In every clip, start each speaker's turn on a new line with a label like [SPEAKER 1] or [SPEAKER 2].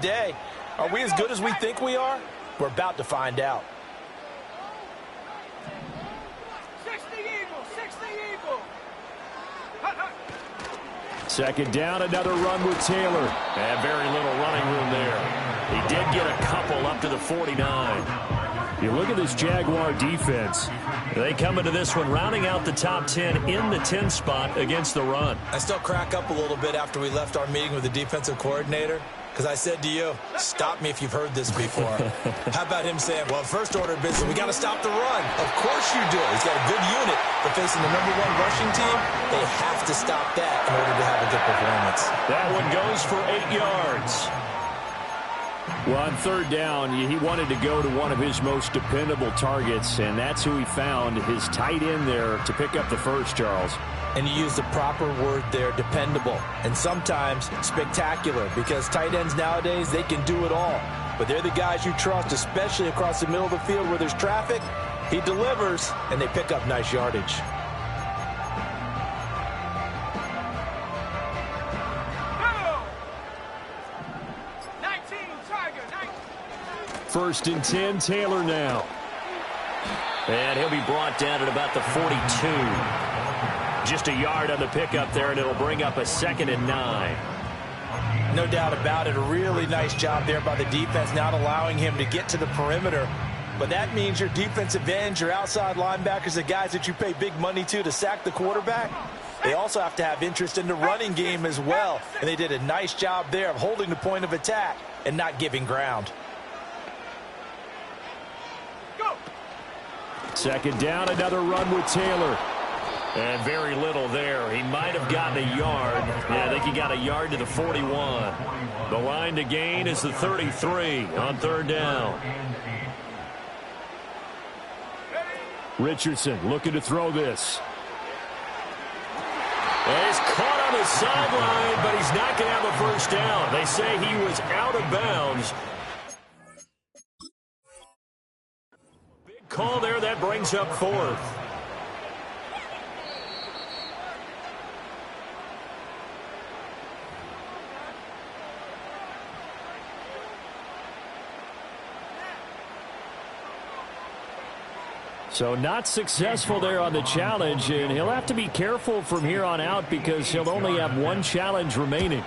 [SPEAKER 1] day. Are we as good as we think we are? We're about to find out.
[SPEAKER 2] 60 Eagle.
[SPEAKER 3] Second down, another run with Taylor. And very little running room there. He did get a couple up to the 49. You look at this Jaguar defense. They come into this one rounding out the top 10 in the 10 spot against the run.
[SPEAKER 1] I still crack up a little bit after we left our meeting with the defensive coordinator, because I said to you, stop me if you've heard this before. How about him saying, well, first order of business, we got to stop the run. Of course you do. He's got a good unit, but facing the #1 rushing team, they have to stop that in order to have a good performance.
[SPEAKER 3] That one goes for 8 yards. Well, on third down, he wanted to go to one of his most dependable targets, and that's who he found, his tight end there, to pick up the first, Charles.
[SPEAKER 1] And you use the proper word there, dependable, and sometimes spectacular, because tight ends nowadays, they can do it all. But they're the guys you trust, especially across the middle of the field where there's traffic. He delivers, and they pick up nice yardage.
[SPEAKER 3] First and 10, Taylor now. And he'll be brought down at about the 42. Just a yard on the pickup there, and it'll bring up a 2nd and 9.
[SPEAKER 1] No doubt about it. A really nice job there by the defense, not allowing him to get to the perimeter. But that means your defensive ends, your outside linebackers, the guys that you pay big money to sack the quarterback, they also have to have interest in the running game as well. And they did a nice job there of holding the point of attack and not giving ground.
[SPEAKER 3] Second down, another run with Taylor. And very little there. He might have gotten a yard. Yeah, I think he got a yard to the 41. The line to gain is the 33 on third down. Richardson looking to throw this. And he's caught on the sideline, but he's not going to have a first down. They say he was out of bounds. Big call there. That brings up 4th. So not successful there on the challenge, and he'll have to be careful from here on out because he'll only have one challenge remaining.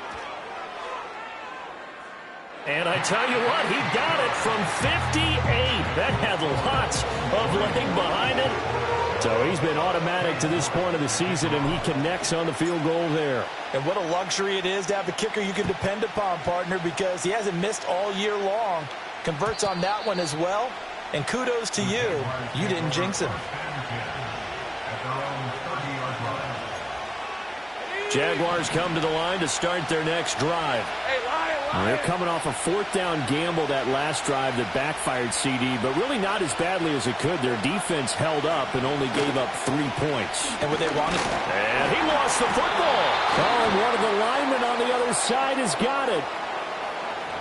[SPEAKER 3] And I tell you what, he got it from 58. That had lots of leg behind it. So he's been automatic to this point of the season, and he connects on the field goal there.
[SPEAKER 1] And what a luxury it is to have a kicker you can depend upon, partner, because he hasn't missed all year long. Converts on that one as well. And kudos to you. You didn't jinx him.
[SPEAKER 3] Jaguars come to the line to start their next drive. They're coming off a 4th down gamble that last drive that backfired CD, but really not as badly as it could. Their defense held up and only gave up 3 points.
[SPEAKER 1] And what they wanted.
[SPEAKER 3] And he lost the football. Oh, and one of the linemen on the other side has got it.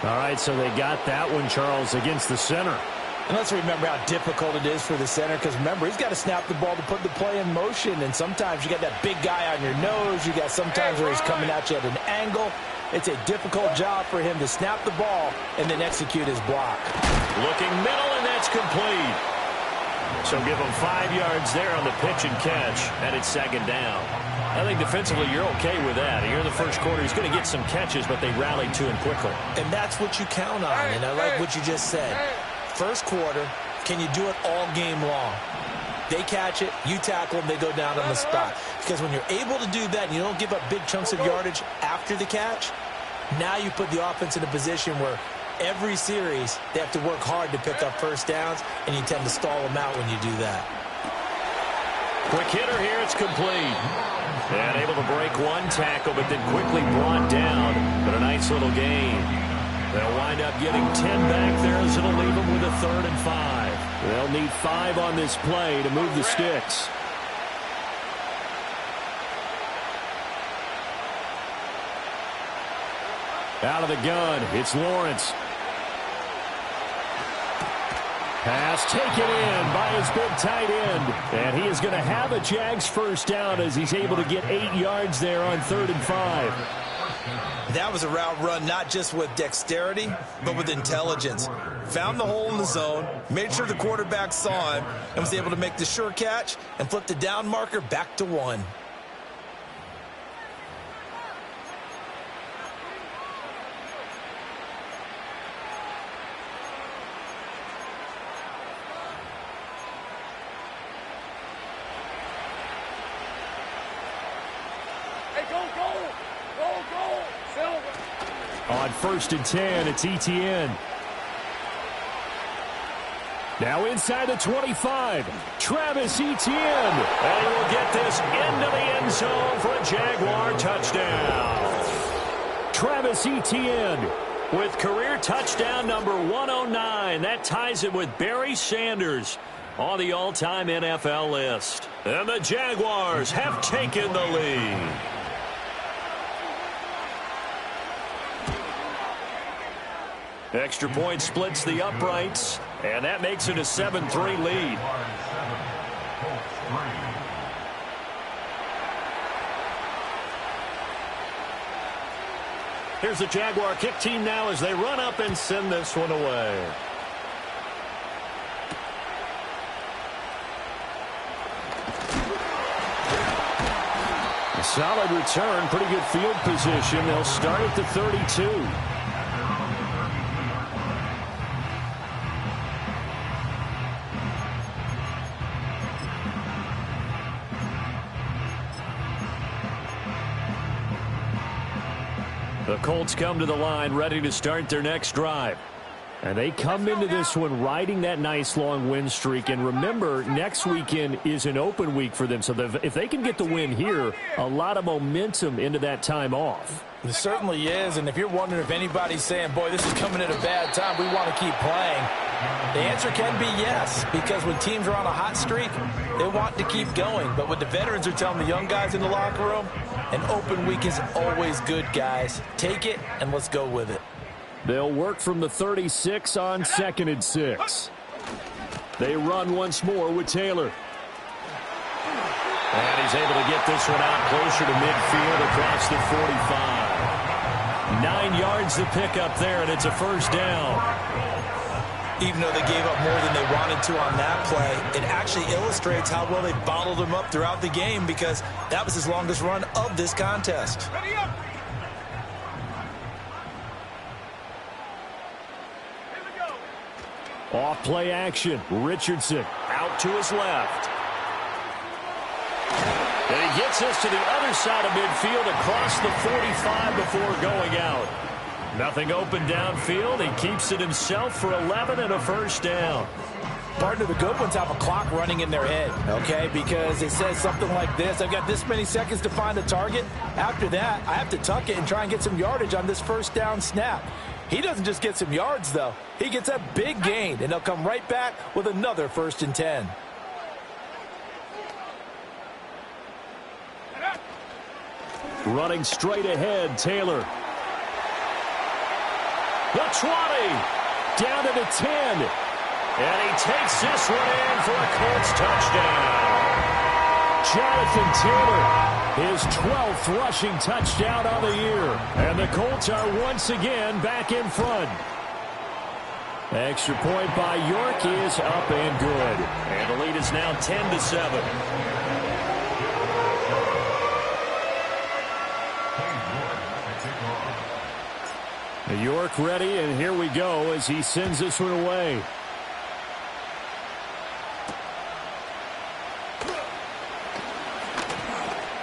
[SPEAKER 3] All right, so they got that one, Charles, against the center.
[SPEAKER 1] And let's remember how difficult it is for the center, because remember, he's got to snap the ball to put the play in motion, and sometimes you got that big guy on your nose. You got sometimes where he's coming at you at an angle. It's a difficult job for him to snap the ball and then execute his block.
[SPEAKER 3] Looking middle, and that's complete. So give him 5 yards there on the pitch and catch, and it's 2nd down. I think defensively you're okay with that. Here in the first quarter, he's going to get some catches, but they rallied to him quickly.
[SPEAKER 1] And that's what you count on, and I like what you just said. First quarter, can you do it all game long? They catch it, you tackle them, they go down on the spot. Because when you're able to do that and you don't give up big chunks of yardage after the catch, now you put the offense in a position where every series they have to work hard to pick up first downs, and you tend to stall them out when you do that.
[SPEAKER 3] Quick hitter here, it's complete. And able to break one tackle, but then quickly brought down. But a nice little gain. They'll wind up getting 10 back there as it'll leave them with a 3rd and 5. They'll need 5 on this play to move the sticks. Out of the gun, it's Lawrence. Pass taken in by his big tight end. And he is going to have a Jags first down as he's able to get 8 yards there on 3rd and 5.
[SPEAKER 1] That was a route run not just with dexterity, but with intelligence. Found the hole in the zone, made sure the quarterback saw him, and was able to make the sure catch and flip the down marker back to 1.
[SPEAKER 3] On 1st and 10, it's Etienne. Now inside the 25, Travis Etienne. And he will get this into the end zone for a Jaguar touchdown. Travis Etienne with career touchdown number 109. That ties it with Barry Sanders on the all-time NFL list. And the Jaguars have taken the lead. Extra point splits the uprights, and that makes it a 7-3 lead. Here's the Jaguar kick team now as they run up and send this one away. A solid return, pretty good field position. They'll start at the 32. The Colts come to the line ready to start their next drive. And they come into this one riding that nice long win streak. And remember, next weekend is an open week for them. So if they can get the win here, a lot of momentum into that time off.
[SPEAKER 1] It certainly is. And if you're wondering if anybody's saying, boy, this is coming at a bad time, we want to keep playing, the answer can be yes. Because when teams are on a hot streak, they want to keep going. But what the veterans are telling the young guys in the locker room, an open week is always good, guys. Take it and let's go with it.
[SPEAKER 3] They'll work from the 36 on 2nd and 6. They run once more with Taylor. And he's able to get this one out closer to midfield across the 45. 9 yards to pick up there, and it's a first down.
[SPEAKER 1] Even though they gave up more than they wanted to on that play, it actually illustrates how well they bottled them up throughout the game because that was his longest run of this contest.
[SPEAKER 3] Off play action. Richardson out to his left. And he gets us to the other side of midfield across the 45 before going out. Nothing open downfield. He keeps it himself for 11 and a first down.
[SPEAKER 1] Partner, the good ones have a clock running in their head, okay? Because it says something like this. I've got this many seconds to find a target. After that, I have to tuck it and try and get some yardage on this first down snap. He doesn't just get some yards, though. He gets a big gain, and he'll come right back with another 1st and 10.
[SPEAKER 3] Running straight ahead, Taylor. The 20, down to the 10. And he takes this one in for a Colts touchdown. Jonathan Taylor, his 12th rushing touchdown on the year. And the Colts are once again back in front. Extra point by York is up and good. And the lead is now 10-7. York ready, and here we go as he sends this one away.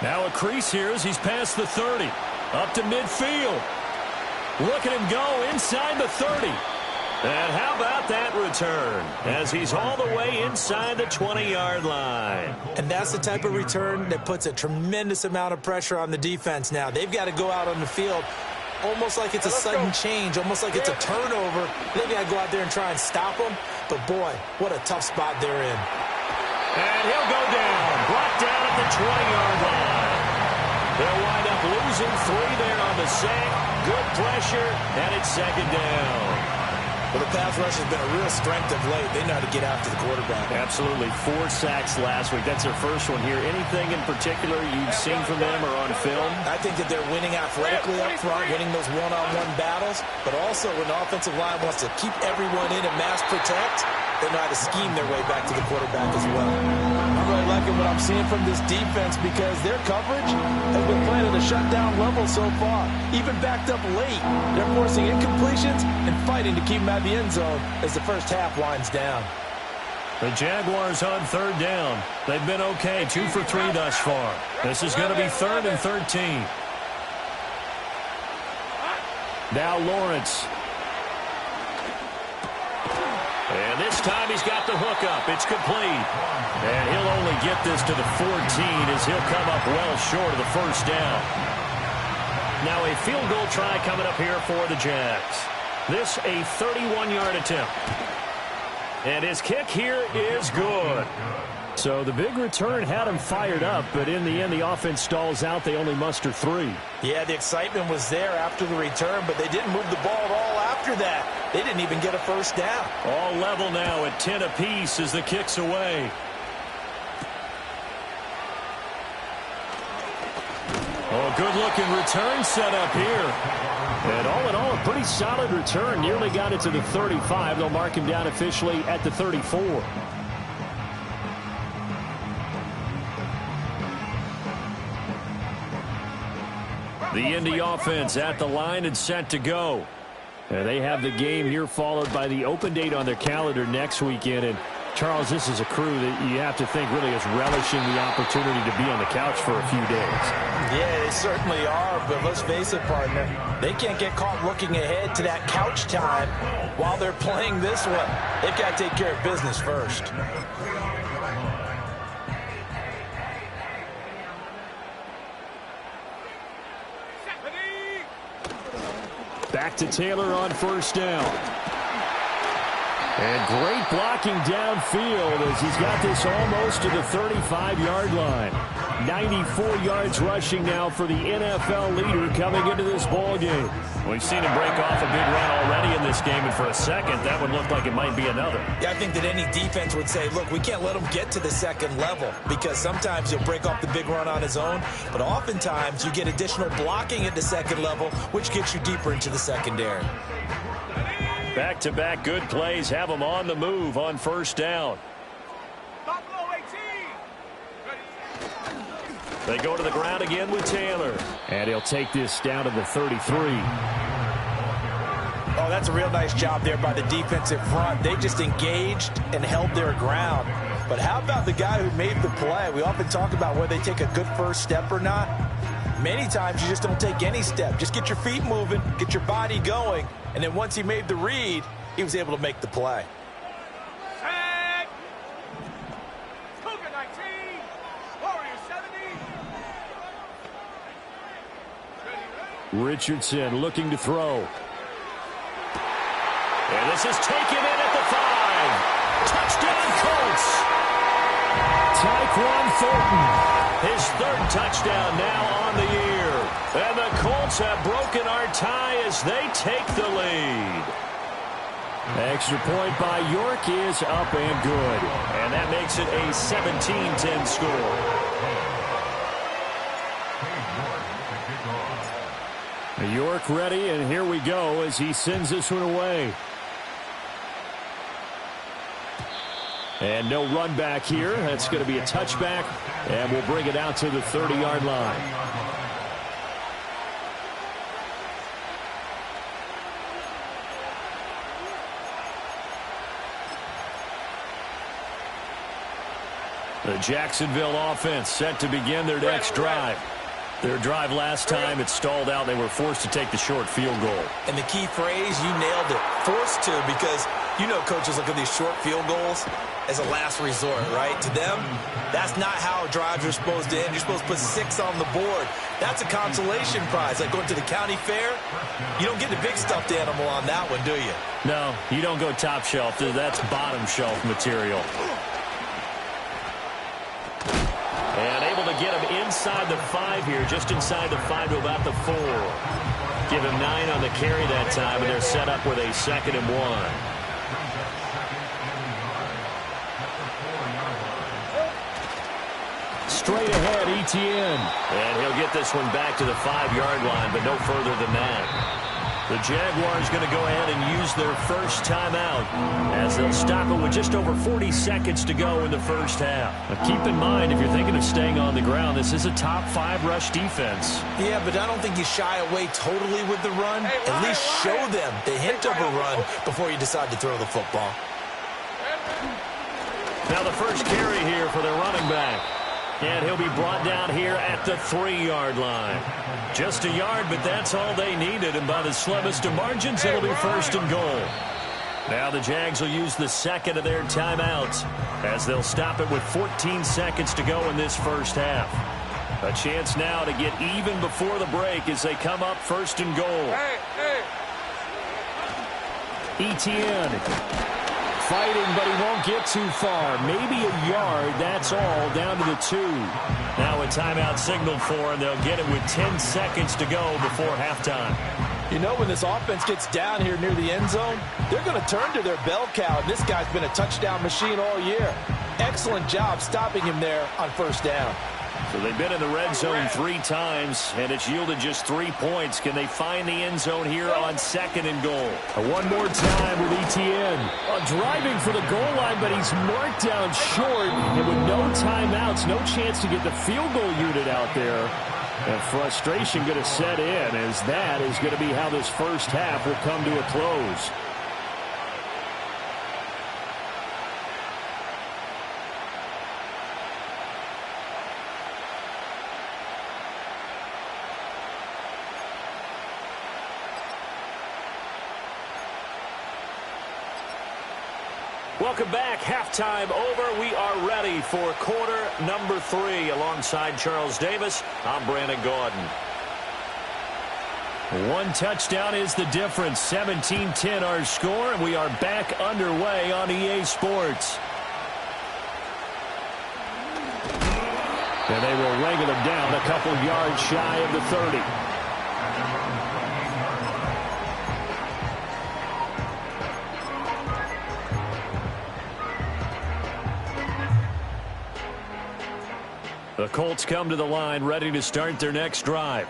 [SPEAKER 3] Now a crease here as he's past the 30. Up to midfield. Look at him go inside the 30. And how about that return as he's all the way inside the 20-yard line.
[SPEAKER 1] And that's the type of return that puts a tremendous amount of pressure on the defense now. They've got to go out on the field almost like it's a sudden change, almost like it's a turnover. They've got to go out there and try and stop them. But, boy, what a tough spot they're in.
[SPEAKER 3] And he'll go down. Brought down at the 20-yard line. They'll wind up losing 3 there on the sack. Good pressure, and it's 2nd down.
[SPEAKER 1] Well, the pass rush has been a real strength of late. They know how to get after the quarterback.
[SPEAKER 3] Absolutely. 4 sacks last week. That's their first one here. Anything in particular you've seen from them or on film?
[SPEAKER 1] I think that they're winning athletically up front, winning those one-on-one battles, but also when the offensive line wants to keep everyone in and mass protect, they know how to scheme their way back to the quarterback as well.
[SPEAKER 4] I'm really liking what I'm seeing from this defense because their coverage has been playing at a shutdown level so far. Even backed up late, they're forcing incompletions and fighting to keep them out of the end zone as the first half winds down.
[SPEAKER 3] The Jaguars on 3rd down. They've been okay, 2 for 3 thus far. This is going to be 3rd and 13. Now Lawrence. And this time he's got the hook up. It's complete. And he'll only get this to the 14 as he'll come up well short of the first down. Now a field goal try coming up here for the Jags. This a 31-yard attempt. And his kick here is good. So the big return had him fired up, but in the end the offense stalls out. They only muster 3.
[SPEAKER 1] Yeah, the excitement was there after the return, but they didn't move the ball at all after that. They didn't even get a first down.
[SPEAKER 3] All level now at 10 apiece as the kick's away. Oh, good-looking return set up here. And all in all, a pretty solid return. Nearly got it to the 35. They'll mark him down officially at the 34. The Indy offense at the line and set to go. And they have the game here followed by the open date on their calendar next weekend. And Charles, this is a crew that you have to think really is relishing the opportunity to be on the couch for a few days.
[SPEAKER 1] Yeah, they certainly are, but let's face it, partner, they can't get caught looking ahead to that couch time while they're playing this one. They've got to take care of business first.
[SPEAKER 3] Back to Taylor on 1st down. And great blocking downfield as he's got this almost to the 35-yard line. 94 yards rushing now for the NFL leader coming into this ball game. We've seen him break off a big run already in this game, and for a second, that would look like it might be another.
[SPEAKER 1] Yeah, I think that any defense would say, look, we can't let him get to the second level because sometimes he'll break off the big run on his own, but oftentimes you get additional blocking at the second level, which gets you deeper into the secondary.
[SPEAKER 3] Back-to-back good plays have them on the move on 1st down. They go to the ground again with Taylor. And he'll take this down to the 33.
[SPEAKER 1] Oh, that's a real nice job there by the defensive front. They just engaged and held their ground. But how about the guy who made the play? We often talk about whether they take a good first step or not. Many times you just don't take any step. Just get your feet moving, get your body going, and then once he made the read, he was able to make the play.
[SPEAKER 3] Richardson looking to throw. And this is taken in at the 5. Touchdown Colts. Tyquan Thornton. His 3rd touchdown now on the year. And the Colts have broken our tie as they take the lead. Extra point by York is up and good. And that makes it a 17-10 score. York ready, and here we go as he sends this one away. And no run back here. That's going to be a touchback, and we'll bring it out to the 30-yard line. The Jacksonville offense set to begin their next drive. Their drive last time, it stalled out. They were forced to take the short field goal.
[SPEAKER 1] And the key phrase, you nailed it, forced to, because you know coaches look at these short field goals as a last resort, right? To them, that's not how drives are supposed to end. You're supposed to put 6 on the board. That's a consolation prize. Like going to the county fair, you don't get the big stuffed animal on that one, do you?
[SPEAKER 3] No, you don't go top shelf. That's bottom shelf material. And able to get him inside the 5 here, just inside the 5 to about the 4. Give him 9 on the carry that time, and they're set up with a 2nd and 1. Straight ahead, Etienne. And he'll get this one back to the 5-yard line, but no further than that. The Jaguars going to go ahead and use their first timeout as they'll stop it with just over 40 seconds to go in the first half. Now keep in mind, if you're thinking of staying on the ground, this is a top 5 rush defense.
[SPEAKER 1] Yeah, but I don't think you shy away totally with the run. At least show them the hint of a run before you decide to throw the football.
[SPEAKER 3] Now the first carry here for the running back. And he'll be brought down here at the 3-yard line. Just a yard, but that's all they needed. And by the slimmest of margins, it'll be 1st and goal. Now the Jags will use the 2nd of their timeouts as they'll stop it with 14 seconds to go in this first half. A chance now to get even before the break as they come up 1st and goal. Etienne. Fighting, but he won't get too far. Maybe a yard, that's all, down to the 2. Now a timeout signaled for, and they'll get it with 10 seconds to go before halftime.
[SPEAKER 4] You know, when this offense gets down here near the end zone, they're going to turn to their bell cow, and this guy's been a touchdown machine all year. Excellent job stopping him there on 1st down.
[SPEAKER 3] So they've been in the red zone 3 times, and it's yielded just 3 points. Can they find the end zone here on 2nd and goal?
[SPEAKER 5] One more time with Etienne. Driving for the goal line, but he's marked down short. And with no timeouts, no chance to get the field goal unit out there. And frustration going to set in, as that is going to be how this first half will come to a close.
[SPEAKER 3] Welcome back. Halftime over. We are ready for quarter number 3. Alongside Charles Davis, I'm Brandon Gaudin.
[SPEAKER 5] One touchdown is the difference. 17-10 our score, and we are back underway on EA Sports. And they will wrangle them down a couple yards shy of the 30. The Colts come to the line ready to start their next drive.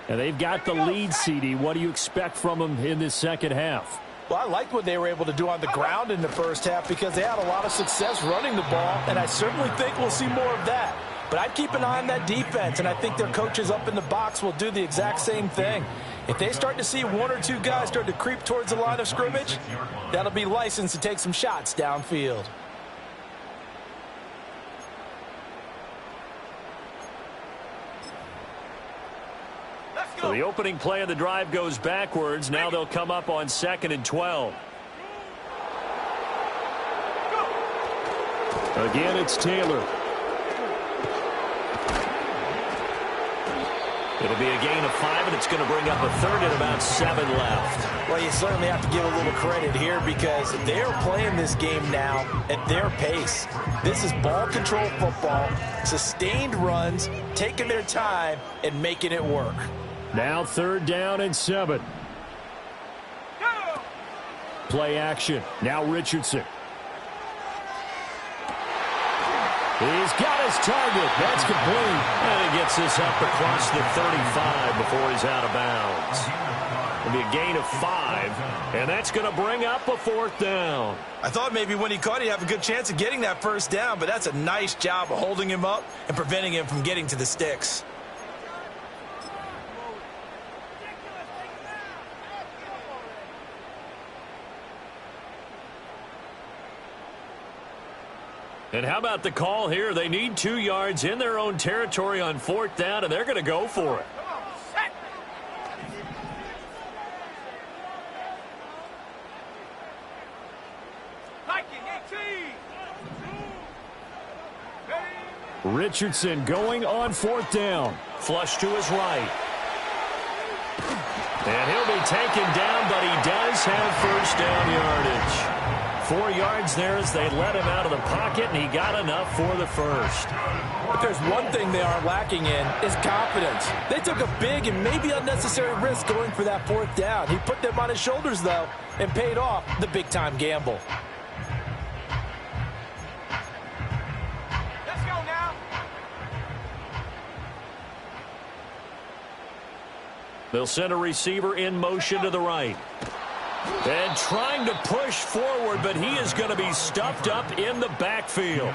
[SPEAKER 5] And they've got the lead, CD. What do you expect from them in this second half?
[SPEAKER 4] Well, I liked what they were able to do on the ground in the first half because they had a lot of success running the ball, and I certainly think we'll see more of that. But I'd keep an eye on that defense, and I think their coaches up in the box will do the exact same thing. If they start to see 1 or 2 guys start to creep towards the line of scrimmage, that'll be licensed to take some shots downfield.
[SPEAKER 3] So the opening play of the drive goes backwards. Now they'll come up on 2nd and 12.
[SPEAKER 5] Again, it's Taylor.
[SPEAKER 3] It'll be a gain of 5, and it's going to bring up a 3rd and about 7 left.
[SPEAKER 1] Well, you certainly have to give a little credit here because they're playing this game now at their pace. This is ball control football, sustained runs, taking their time, and making it work.
[SPEAKER 5] Now 3rd down and 7. Play action. Now Richardson. He's got his target. That's complete.
[SPEAKER 3] And he gets this up across the 35 before he's out of bounds. It'll be a gain of 5, and that's going to bring up a 4th down.
[SPEAKER 1] I thought maybe when he caught, he'd have a good chance of getting that 1st down, but that's a nice job of holding him up and preventing him from getting to the sticks.
[SPEAKER 3] And how about the call here? They need 2 yards in their own territory on 4th down, and they're going to go for it.
[SPEAKER 5] Richardson going on 4th down.
[SPEAKER 3] Flush to his right. And he'll be taken down, but he does have 1st down yardage. 4 yards there as they let him out of the pocket, and he got enough for the first.
[SPEAKER 4] If there's one thing they are lacking in, is confidence. They took a big and maybe unnecessary risk going for that 4th down. He put them on his shoulders, though, and paid off the big-time gamble.
[SPEAKER 2] Let's go now.
[SPEAKER 3] They'll send a receiver in motion to the right. And trying to push forward, but he is going to be stuffed up in the backfield.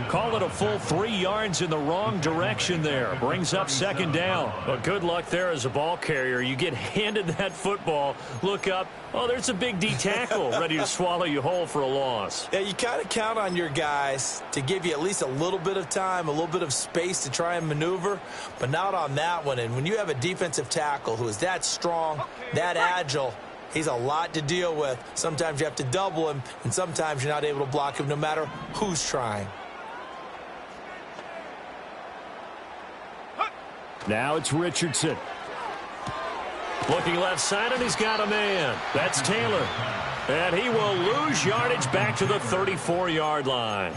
[SPEAKER 3] Call it a full 3 yards in the wrong direction there. Brings up 2nd down. But good luck there as a ball carrier. You get handed that football, look up, oh, there's a big D tackle ready to swallow you whole for a loss.
[SPEAKER 1] Yeah, you kind of count on your guys to give you at least a little bit of time, a little bit of space to try and maneuver, but not on that one. And when you have a defensive tackle who is that strong, that agile, he's a lot to deal with. Sometimes you have to double him, and sometimes you're not able to block him no matter who's trying.
[SPEAKER 5] Now it's Richardson.
[SPEAKER 3] Looking left side, and he's got a man. That's Taylor. And he will lose yardage back to the 34-yard line.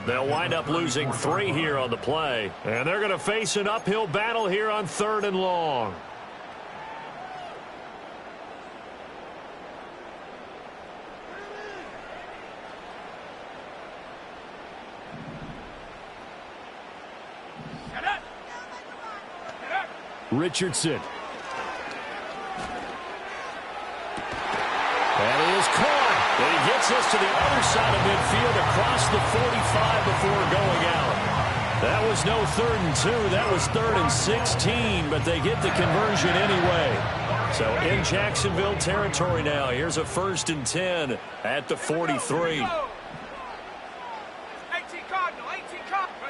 [SPEAKER 3] They'll wind up losing 3 here on the play. And they're going to face an uphill battle here on 3rd and long.
[SPEAKER 5] Richardson. And he is caught.
[SPEAKER 3] And he gets us to the other side of midfield across the 45 before going out. That was no 3rd and 2. That was 3rd and 16, but they get the conversion anyway. So in Jacksonville territory now. Here's a 1st and 10 at the 43.
[SPEAKER 2] 18 Cardinal, 18 Cardinal.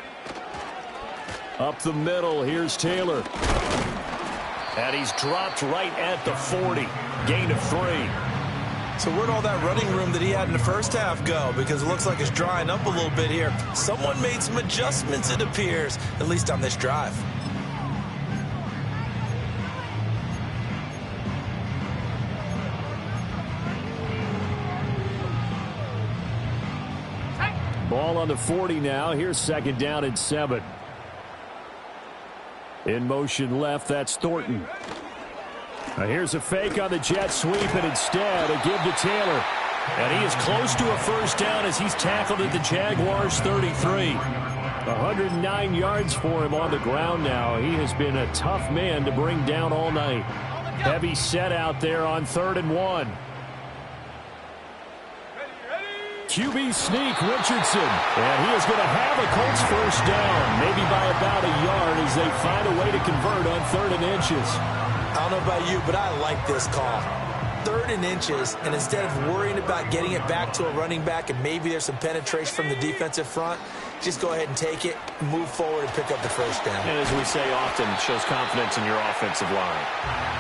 [SPEAKER 5] Up the middle, here's Taylor.
[SPEAKER 3] And he's dropped right at the 40. Gain of 3.
[SPEAKER 1] So where'd all that running room that he had in the first half go? Because it looks like it's drying up a little bit here. Someone made some adjustments, it appears, at least on this drive.
[SPEAKER 5] Ball on the 40 now. Here's 2nd down and 7. In motion left, that's Thornton. Now here's a fake on the jet sweep, and instead a give to Taylor.
[SPEAKER 3] And he is close to a 1st down as he's tackled at the Jaguars 33.
[SPEAKER 5] 109 yards for him on the ground now. He has been a tough man to bring down all night. Heavy set out there on 3rd and 1. QB sneak, Richardson. And he is going to have a Colts 1st down, maybe by about a yard as they find a way to convert on 3rd and inches.
[SPEAKER 1] I don't know about you, but I like this call. 3rd and inches, and instead of worrying about getting it back to a running back and maybe there's some penetration from the defensive front, just go ahead and take it, move forward, and pick up the 1st down.
[SPEAKER 3] And as we say often, it shows confidence in your offensive line.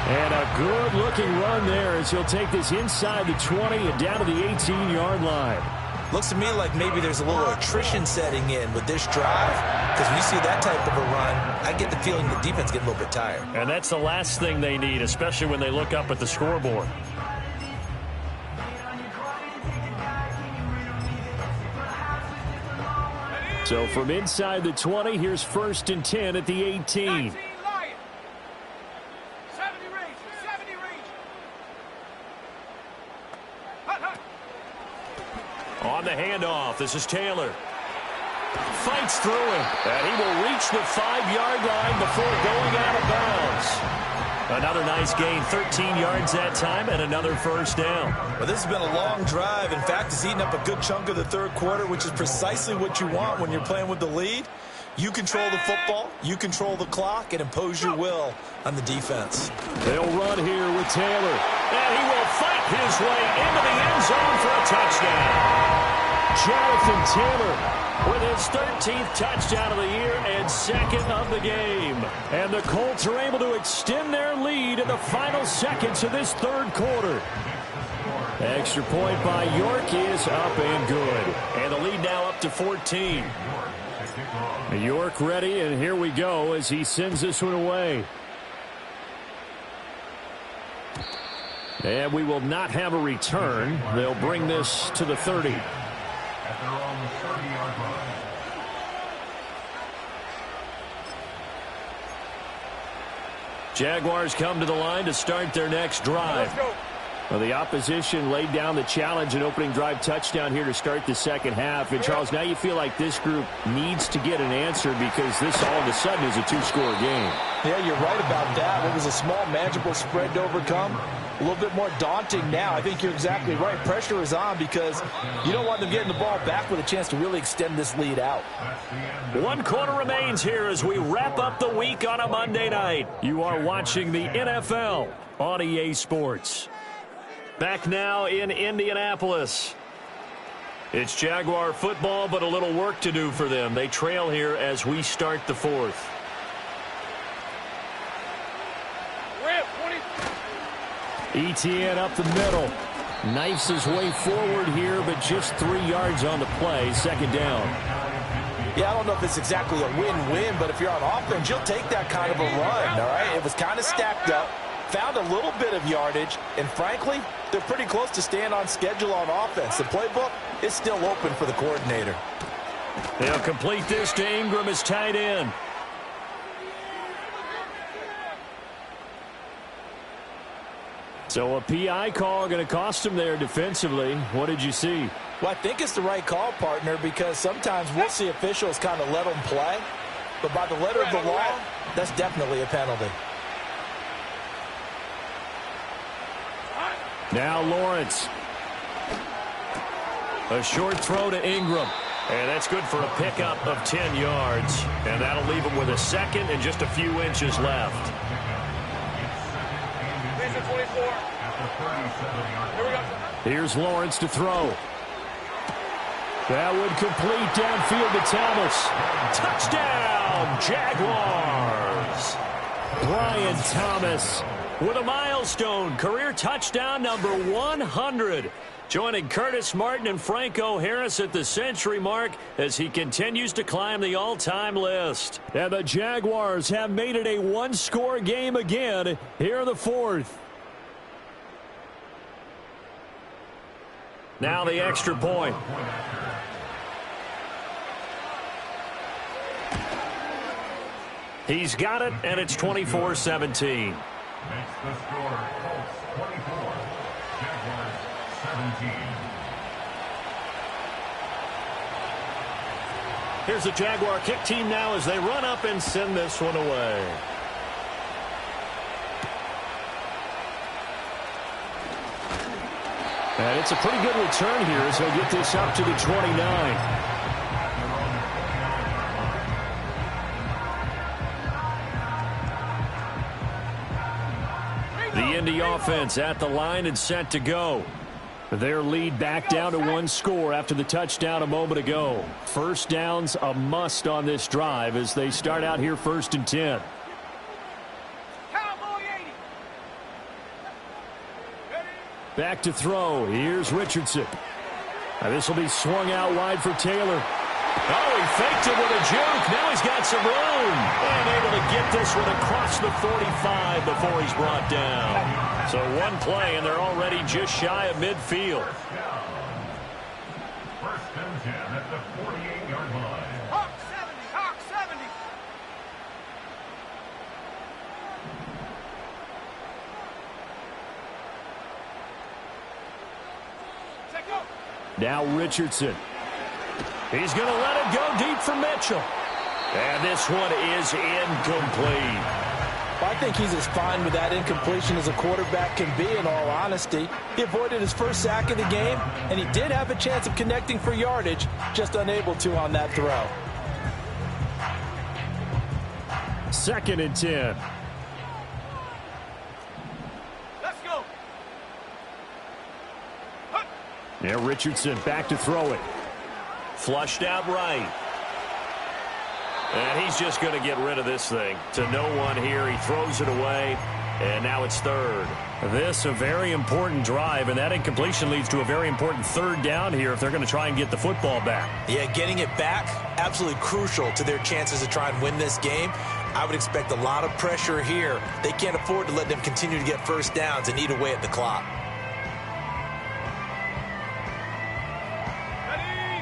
[SPEAKER 5] And a good-looking run there as he'll take this inside the 20 and down to the 18-yard line.
[SPEAKER 1] Looks to me like maybe there's a little attrition setting in with this drive, because when you see that type of a run, I get the feeling the defense getting a little bit tired.
[SPEAKER 3] And that's the last thing they need, especially when they look up at the scoreboard.
[SPEAKER 5] So from inside the 20, here's 1st and 10 at the 18.
[SPEAKER 2] 70 range, 70 range. Hut, hut.
[SPEAKER 3] On the handoff, this is Taylor. Fights through it, and he will reach the 5-yard line before going out of bounds. Another nice gain, 13 yards that time, and another 1st down.
[SPEAKER 1] Well, this has been a long drive. In fact, it's eaten up a good chunk of the 3rd quarter, which is precisely what you want when you're playing with the lead. You control the football, you control the clock, and impose your will on the defense.
[SPEAKER 5] They'll run here with Taylor.
[SPEAKER 3] And he will fight his way into the end zone for a touchdown.
[SPEAKER 5] Jonathan Taylor
[SPEAKER 3] with his 13th touchdown of the year and 2nd of the game.
[SPEAKER 5] And the Colts are able to extend their lead in the final seconds of this 3rd quarter. Extra point by York is up and good.
[SPEAKER 3] And the lead now up to 14.
[SPEAKER 5] York ready, and here we go as he sends this one away. And we will not have a return. They'll bring this to the 30.
[SPEAKER 6] At their own 30-yard line.
[SPEAKER 3] Jaguars come to the line to start their next drive.
[SPEAKER 5] Well, the opposition laid down the challenge and opening drive touchdown here to start the second half. And, Charles, now you feel like this group needs to get an answer because this all of a sudden is a two-score game.
[SPEAKER 4] Yeah, you're right about that. It was a small, manageable spread to overcome. A little bit more daunting now. I think you're exactly right. Pressure is on because you don't want them getting the ball back with a chance to really extend this lead out.
[SPEAKER 3] 1 quarter remains here as we wrap up the week on a Monday night. You are watching the NFL on EA Sports. Back now in Indianapolis. It's Jaguar football, but a little work to do for them. They trail here as we start the fourth.
[SPEAKER 5] ETN up the middle. Knifes his way forward here, but just 3 yards on the play. Second down.
[SPEAKER 4] Yeah, I don't know if it's exactly a win-win, but if you're on offense, you'll take that kind of a run, all right? It was kind of stacked up, found a little bit of yardage, and frankly, they're pretty close to staying on schedule on offense. The playbook is still open for the coordinator.
[SPEAKER 3] They'll complete this to Ingram as tight end.
[SPEAKER 5] So a PI call going to cost him there defensively. What did you see?
[SPEAKER 4] Well, I think it's the right call, partner, because sometimes we'll see officials kind of let them play. But by the letter of the law, that's definitely a penalty.
[SPEAKER 5] Now Lawrence.
[SPEAKER 3] A short throw to Ingram. And that's good for a pickup of 10 yards. And that'll leave him with a second and just a few inches left.
[SPEAKER 2] 24. Here we go.
[SPEAKER 5] Here's Lawrence to throw. That would complete downfield to Thomas.
[SPEAKER 3] Touchdown, Jaguars!
[SPEAKER 5] Brian Thomas
[SPEAKER 3] With a milestone, career touchdown number 100. Joining Curtis Martin and Franco Harris at the century mark as he continues to climb the all-time list.
[SPEAKER 5] And the Jaguars have made it a one-score game again here in the fourth.
[SPEAKER 3] Now the extra point. He's got it, and it's 24-17.
[SPEAKER 6] Makes the score Colts 24, Jaguars 17.
[SPEAKER 3] Here's the Jaguar kick team now as they run up and send this one away.
[SPEAKER 5] And it's a pretty good return here as they'll get this up to the 29.
[SPEAKER 3] The Indy offense at the line and set to go.
[SPEAKER 5] Their lead back down to one score after the touchdown a moment ago. First down's a must on this drive as they start out here 1st and 10.
[SPEAKER 2] Cowboy 80.
[SPEAKER 5] Back to throw. Here's Richardson. Now this will be swung out wide for Taylor.
[SPEAKER 3] Oh, he faked it with a juke. Now he's got some room. And able to get this one across the 45 before he's brought down. So one play, and they're already just shy of midfield.
[SPEAKER 6] First and 10 at the 48-yard line.
[SPEAKER 2] Hawk 70. Hawk 70. Take go.
[SPEAKER 5] Now Richardson.
[SPEAKER 3] He's going to let it go deep for Mitchell. And this one is incomplete.
[SPEAKER 4] I think he's as fine with that incompletion as a quarterback can be, in all honesty. He avoided his first sack of the game, and he did have a chance of connecting for yardage, just unable to on that throw.
[SPEAKER 5] 2nd and 10.
[SPEAKER 2] Let's go.
[SPEAKER 5] Now Richardson back to throw it.
[SPEAKER 3] Flushed out right. And he's just going to get rid of this thing. To no one here. He throws it away. And now it's 3rd.
[SPEAKER 5] This a very important drive, and that incompletion leads to a very important 3rd down here if they're going to try and get the football back.
[SPEAKER 1] Yeah, getting it back, absolutely crucial to their chances to try and win this game. I would expect a lot of pressure here. They can't afford to let them continue to get first downs and eat away at the clock.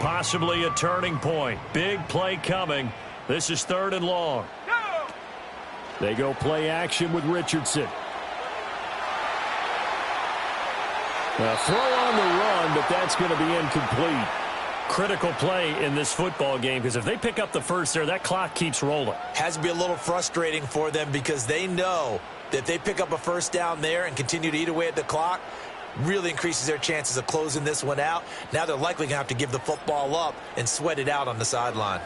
[SPEAKER 3] Possibly a turning point. Big play coming. This is 3rd and long.
[SPEAKER 5] They go play action with Richardson. A throw on the run, but that's going to be incomplete.
[SPEAKER 3] Critical play in this football game, because if they pick up the first there, that clock keeps rolling.
[SPEAKER 1] Has to be a little frustrating for them because they know that if they pick up a first down there and continue to eat away at the clock, really increases their chances of closing this one out. Now they're likely going to have to give the football up and sweat it out on the sideline.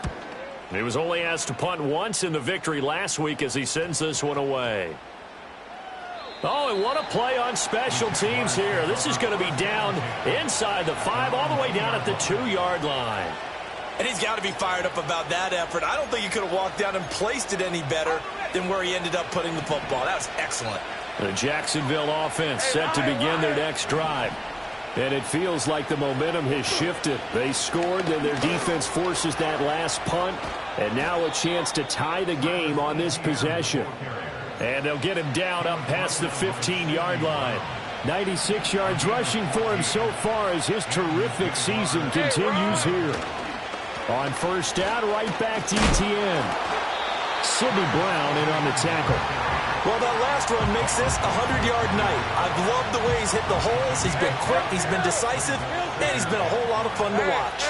[SPEAKER 3] He was only asked to punt once in the victory last week as he sends this one away. Oh, and what a play on special teams here. This is going to be down inside the 5, all the way down at the 2-yard line.
[SPEAKER 1] And he's got to be fired up about that effort. I don't think he could have walked down and placed it any better than where he ended up putting the football. That was excellent.
[SPEAKER 5] The Jacksonville offense set to begin their next drive. And it feels like the momentum has shifted. They scored, then their defense forces that last punt. And now a chance to tie the game on this possession.
[SPEAKER 3] And they'll get him down up past the 15-yard line.
[SPEAKER 5] 96 yards rushing for him so far as his terrific season continues here. On first down, right back to ETN. Sidney Brown in on the tackle.
[SPEAKER 1] Well, that last run makes this a 100-yard night. I've loved the way he's hit the holes. He's been quick, he's been decisive, and he's been a whole lot of fun to watch.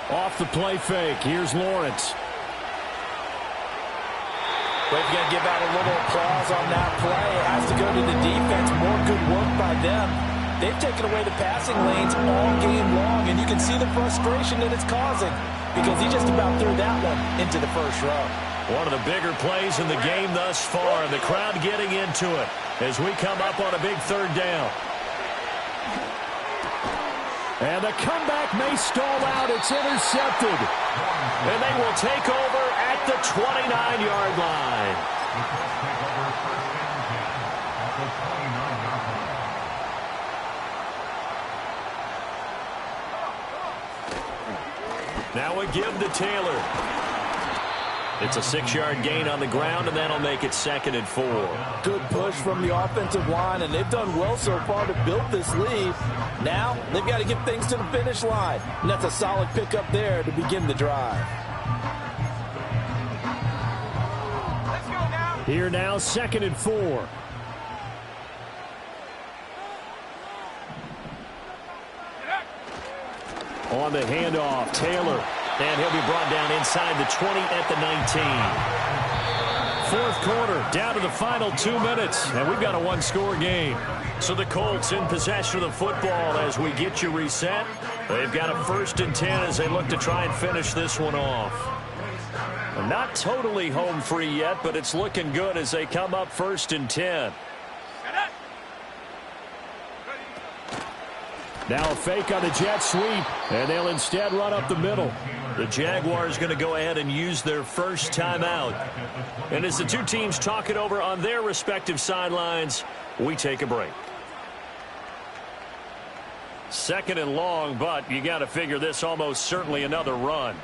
[SPEAKER 5] Off the play fake, here's Lawrence.
[SPEAKER 4] We've got to give out a little applause on that play. It has to go to the defense. More good work by them. They've taken away the passing lanes all game long, and you can see the frustration that it's causing because he just about threw that one into the first row.
[SPEAKER 3] One of the bigger plays in the game thus far, and the crowd getting into it as we come up on a big 3rd down.
[SPEAKER 5] And the comeback may stall out. It's intercepted.
[SPEAKER 3] And they will take over at the 29-yard line. Now a give to Taylor. It's a 6-yard gain on the ground, and that'll make it 2nd and 4.
[SPEAKER 4] Good push from the offensive line, and they've done well so far to build this lead. Now they've got to get things to the finish line, and that's a solid pickup there to begin the drive.
[SPEAKER 2] Let's go now.
[SPEAKER 5] Here now, 2nd and 4. On the handoff, Taylor.
[SPEAKER 3] And he'll be brought down inside the 20 at the 19.
[SPEAKER 5] 4th quarter, down to the final 2 minutes, and we've got a 1-score game.
[SPEAKER 3] So the Colts in possession of the football as we get you reset. They've got a 1st and 10 as they look to try and finish this one off. Not totally home free yet, but it's looking good as they come up 1st and 10.
[SPEAKER 5] Now a fake on the jet sweep, and they'll instead run up the middle.
[SPEAKER 3] The Jaguars going to go ahead and use their first timeout. And as the two teams talk it over on their respective sidelines, we take a break. 2nd and long, but you got to figure this almost certainly another run.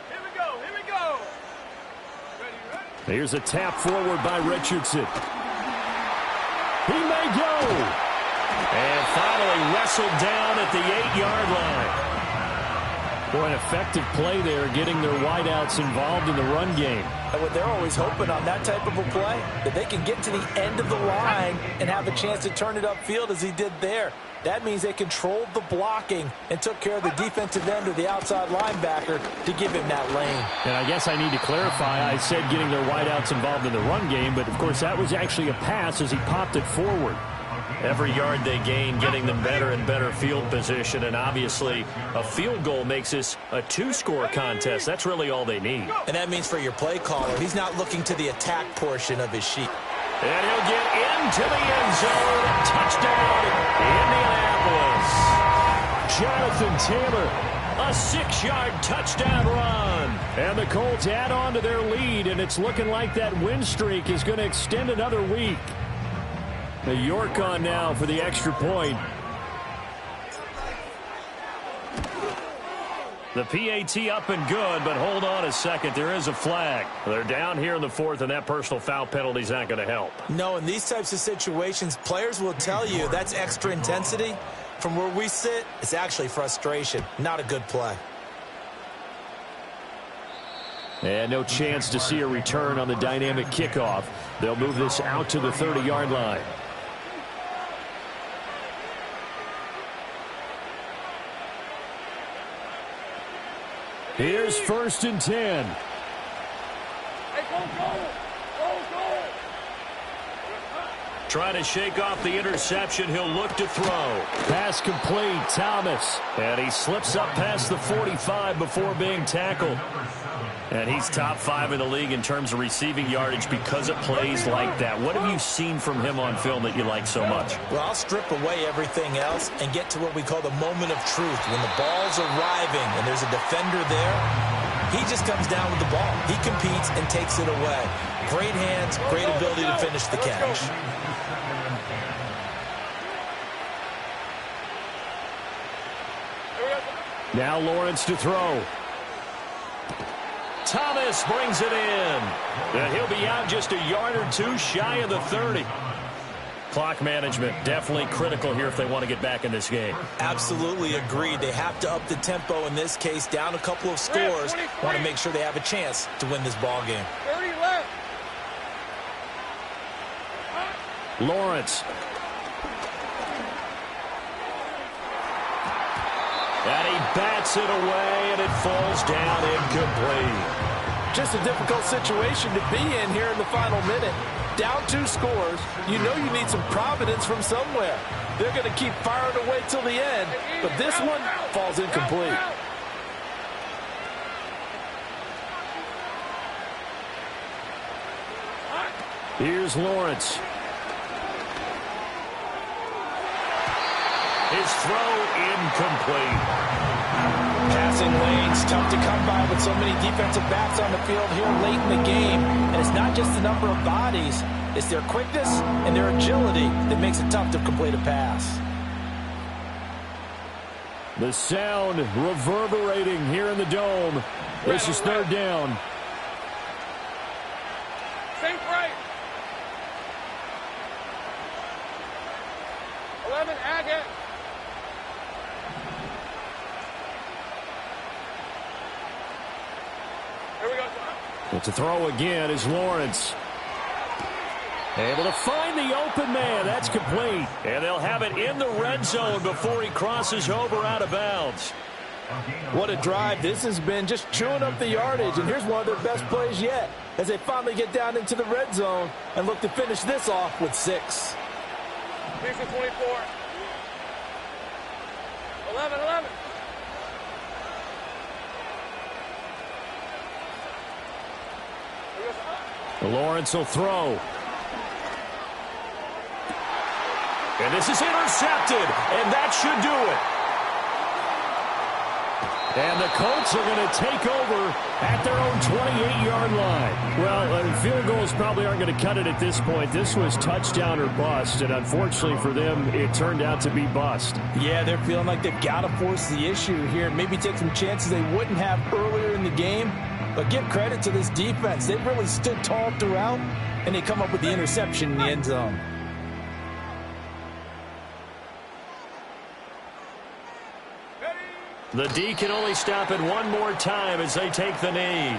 [SPEAKER 2] Here we go. Here we go. Ready.
[SPEAKER 5] Here's a tap forward by Richardson. He may go.
[SPEAKER 3] And finally wrestled down at the 8-yard line.
[SPEAKER 5] Boy, an effective play there, getting their wideouts involved in the run game.
[SPEAKER 4] And what they're always hoping on that type of a play, that they can get to the end of the line and have a chance to turn it upfield as he did there. That means they controlled the blocking and took care of the defensive end or the outside linebacker to give him that lane.
[SPEAKER 5] And I guess I need to clarify, I said getting their wideouts involved in the run game, but of course that was actually a pass as he popped it forward.
[SPEAKER 3] Every yard they gain, getting them better and better field position, and obviously a field goal makes this a 2-score contest. That's really all they need.
[SPEAKER 1] And that means for your play caller, he's not looking to the attack portion of his sheet.
[SPEAKER 3] And he'll get into the end zone. Touchdown, Indianapolis.
[SPEAKER 5] Jonathan Taylor,
[SPEAKER 3] a 6-yard touchdown run.
[SPEAKER 5] And the Colts add on to their lead, and it's looking like that win streak is going to extend another week. The York on now for the extra point.
[SPEAKER 3] The PAT up and good, but hold on a second. There is a flag. They're down here in the fourth, and that personal foul penalty is not going to help.
[SPEAKER 1] No, in these types of situations, players will tell you that's extra intensity. From where we sit, it's actually frustration. Not a good play.
[SPEAKER 5] And no chance to see a return on the dynamic kickoff. They'll move this out to the 30-yard line. Here's 1st and 10.
[SPEAKER 2] Hey, go.
[SPEAKER 3] Trying to shake off the interception. He'll look to throw.
[SPEAKER 5] Pass complete, Thomas.
[SPEAKER 3] And he slips up past the 45 before being tackled. And he's top 5 in the league in terms of receiving yardage because of plays like that. What have you seen from him on film that you like so much?
[SPEAKER 1] Well, I'll strip away everything else and get to what we call the moment of truth. When the ball's arriving and there's a defender there, he just comes down with the ball. He competes and takes it away. Great hands, great ability to finish the catch.
[SPEAKER 5] Now Lawrence to throw.
[SPEAKER 3] Thomas brings it in. And he'll be out just a yard or two shy of the 30. Clock management definitely critical here if they want to get back in this game.
[SPEAKER 1] Absolutely agreed. They have to up the tempo in this case, down a couple of scores. Want to make sure they have a chance to win this ball game.
[SPEAKER 2] 30 left.
[SPEAKER 5] Lawrence.
[SPEAKER 3] And he bats it away, and it falls down incomplete.
[SPEAKER 4] Just a difficult situation to be in here in the final minute. Down 2 scores. You know you need some providence from somewhere. They're going to keep firing away till the end, but this one falls incomplete.
[SPEAKER 5] Here's Lawrence.
[SPEAKER 3] His throw incomplete.
[SPEAKER 4] Passing lanes, tough to come by with so many defensive backs on the field here late in the game. And it's not just the number of bodies, it's their quickness and their agility that makes it tough to complete a pass.
[SPEAKER 5] The sound reverberating here in the dome. This is 3rd down.
[SPEAKER 2] Same right. 11, Agate. Here we go.
[SPEAKER 5] But to throw again is Lawrence. Able to find the open man. That's complete.
[SPEAKER 3] And they'll have it in the red zone before he crosses over out of bounds.
[SPEAKER 4] What a drive this has been, just chewing up the yardage. And here's one of their best plays yet as they finally get down into the red zone and look to finish this off with 6.
[SPEAKER 2] Here's the 24. 11.
[SPEAKER 5] Lawrence will throw.
[SPEAKER 3] And this is intercepted, and that should do it.
[SPEAKER 5] And the Colts are going to take over at their own 28-yard line. Well, field goals probably aren't going to cut it at this point. This was touchdown or bust, and unfortunately for them, it turned out to be bust.
[SPEAKER 4] Yeah, they're feeling like they've got to force the issue here and maybe take some chances they wouldn't have earlier in the game. But give credit to this defense. They've really stood tall throughout, and they come up with the interception in the end zone.
[SPEAKER 3] The D can only stop it one more time as they take the knee.